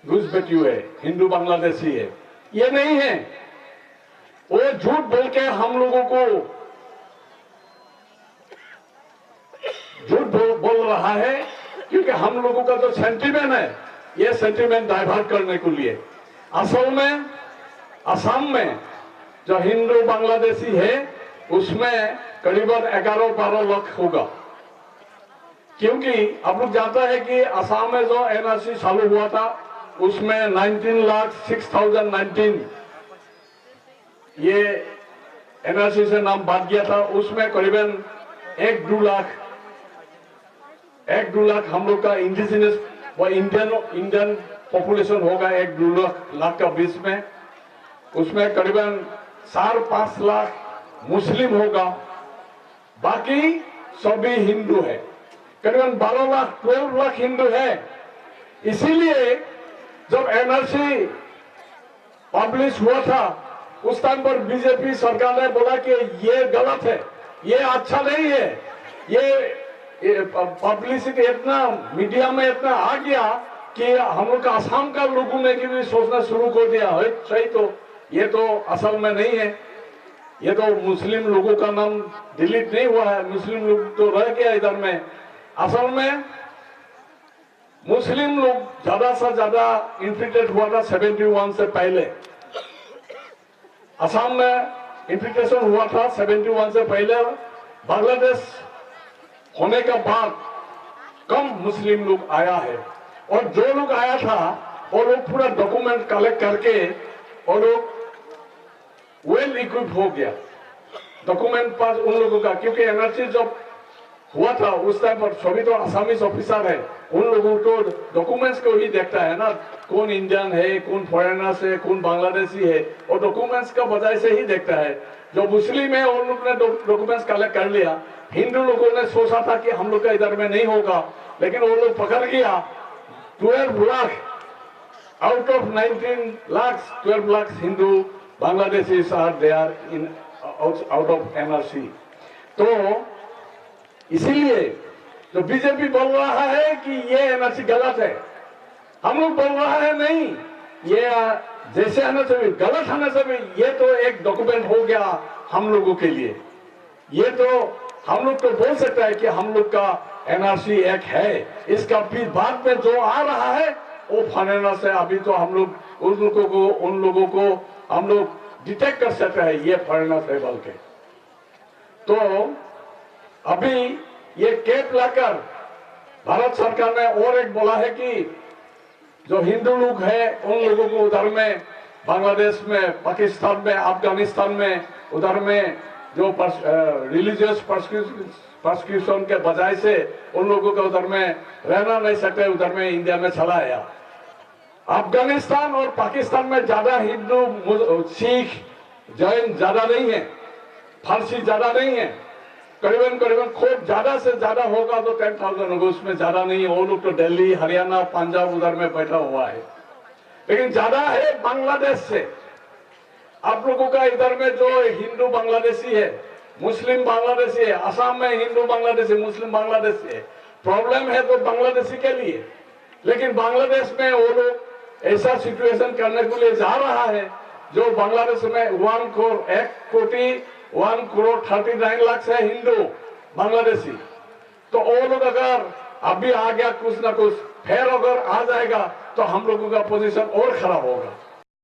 घुसपैठी है, हिंदू बांग्लादेशी है, ये नहीं है। वो झूठ बोल के हम लोगों को झूठ बोल रहा है, क्योंकि हम लोगों का जो सेंटीमेंट है, ये सेंटीमेंट डाइवर्ट करने के लिए। असल में असम में जो हिंदू बांग्लादेशी है उसमें करीबन 11-12 लाख होगा, क्योंकि आप लोग जानते हैं कि असम में जो एनआरसी चालू हुआ था उसमें 19,06,019 ये एनआरसी से नाम बात गया था। उसमें करीबन 1-2 लाख हम लोग का इंडिजिनस व इंडियन पॉपुलेशन होगा 1-2 लाख का बीच में। उसमें करीबन 4-5 लाख मुस्लिम होगा, बाकी सभी हिंदू है। करीबन 12 लाख हिंदू है। इसीलिए जब एनआरसी पब्लिश हुआ था उस टाइम पर बीजेपी सरकार ने बोला कि ये गलत है, ये अच्छा नहीं है। ये पब्लिसिटी इतना मीडिया में इतना आ गया कि हम लोग का असम का लोगों ने भी सोचना शुरू कर दिया है सही तो ये तो असल में नहीं है, ये तो मुस्लिम लोगों का नाम डिलीट नहीं हुआ है, मुस्लिम लोग तो रह गया इधर में। असल में मुस्लिम लोग ज्यादा से ज्यादा इन्फिल्ट्रेट हुआ था 71 से पहले। असम में इन्फिल्ट्रेशन हुआ था 71 से पहले। बांग्लादेश होने के बाद कम मुस्लिम लोग आया है, और जो लोग आया था वो लोग पूरा डॉक्यूमेंट कलेक्ट करके वो लोग वेल इक्विप हो गया डॉक्यूमेंट पास उन लोगों का, क्योंकि एनआरसी जब हुआ था उस टाइम पर सभी तो आसामीज ऑफिसर है, उन लोगों को डॉक्यूमेंट्स को ही देखता है ना, कौन इंडियन है, कौन फॉरेनर्स है, कौन बांग्लादेशी है, और डॉक्यूमेंट्स का वजह से ही देखता है। जो मुस्लिम है उन लोगों ने डॉक्यूमेंट्स कलेक्ट कर लिया। हिंदू लोगों ने सोचा था कि हम लोग का इधर में नहीं होगा, लेकिन वो लोग पकड़ गया। 12 lakh out of 19 lakh 12 lakh Hindu Bangladeshis are they are in out of NRC. तो इसीलिए जो बीजेपी बोल रहा है कि ये एनआरसी गलत है, हम लोग बोल रहा है नहीं, ये जैसे आना चाहिए गलत आना चाहिए। ये तो एक डॉक्यूमेंट हो गया हम लोगों के लिए, ये तो हम लोग तो बोल सकता है कि हम लोग का एनआरसी एक है। इसका फिर बाद में जो आ रहा है वो फॉरेनर से अभी तो हम लोग उन लोगों को हम लोग डिटेक्ट कर सकते हैं ये फॉरेनर है बोल के। तो अभी ये कैप लाकर भारत सरकार ने और एक बोला है कि जो हिंदू लोग हैं उन लोगों को उधर में बांग्लादेश में, पाकिस्तान में, अफगानिस्तान में उधर में जो रिलीजियस प्रोसिक्यूशन के बजाय से उन लोगों को उधर में रहना नहीं सकते, उधर में इंडिया में चला आया। अफगानिस्तान और पाकिस्तान में ज्यादा हिंदू, सिख, जैन ज्यादा नहीं है, फारसी ज्यादा नहीं है, करीबन खूब ज्यादा से ज्यादा होगा तो 10,000 होगा, उसमें ज्यादा नहीं है। वो लोग तो दिल्ली, हरियाणा, पंजाब उधर में बैठा हुआ है, लेकिन ज्यादा है बांग्लादेश से। आप लोगों का इधर में जो हिंदू बांग्लादेशी है, मुस्लिम बांग्लादेशी है, असम में हिंदू बांग्लादेशी, मुस्लिम बांग्लादेशी है। प्रॉब्लम है तो बांग्लादेशी के लिए, लेकिन बांग्लादेश में वो लोग ऐसा सिचुएशन करने के लिए जा रहा है जो बांग्लादेश में 1 करोड़ 39 लाख है हिंदू बांग्लादेशी। तो वो लोग अगर अभी आ गया कुछ ना कुछ, फिर अगर आ जाएगा तो हम लोगों का पोजीशन और खराब होगा।